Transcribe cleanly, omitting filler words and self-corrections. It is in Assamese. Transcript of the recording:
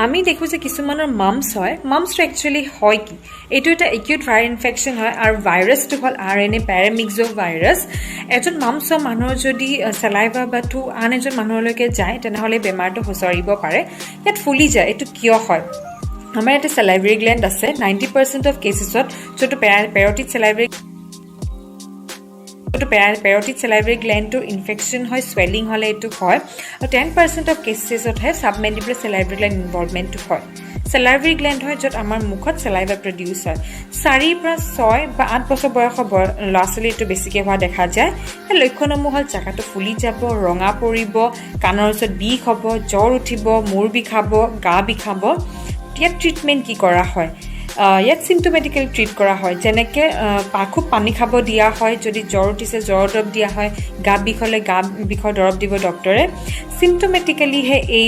আমি দেখো যে কিছুমানৰ মাম্পছ হয় মাম্পছটো একচুৱেলি হয় কি এইটো এটা একিউট ভাইৰেল ইনফেকশ্যন হয় আৰু ভাইৰাছটো হ'ল RNA প্যাৰামিক্সো ভাইৰাছ এজন মাম্পছ মানুহৰ যদি সালাইভা বা থু আন এজন মানুহলৈকে যায় তেনেহ'লে বেমাৰটো হুঁচৰিব পাৰে ইয়াত ফুলি যায় এইটো কিয় হয় আমাৰ এটা সালাইভাৰী গ্ল্যান্ড আছে 90% অফ কেसेसত যেটো প্যাৰোটিড সালাইভাৰী Parotid salivary gland to infection hoy swelling hole etu hoy 10% of cases ot hai submandibular salivary gland involvement to hoy salivary gland hoy jot amar mukhot saliva produce hoy 4 pra 6 ba 8 বছৰ বয়সৰ লছলি এটো বেছিকে হোৱা দেখা যায় এই লক্ষণসমূহ হল চাকাটো ফুলি যাব ৰঙা পৰিব কানৰ ওচৰত বিষ হ'ব জ্বৰ উঠিব মূৰ বিষাব গা বিষাব ইয়াত ট্ৰিটমেন্ট কি কৰা হয় ইয়াত সিম্পটোমেটিক্যালি ট্ৰিট কৰা হয় যেনেকে খুব পানী খাব দিয়া হয় যদি জ্বৰ উঠিছে জ্বৰ দৰব দিয়া হয় গা বিষ হলে গা বিষৰ দৰব দিব ডক্টৰে সিম্পটোমেটিক্যালি হে এই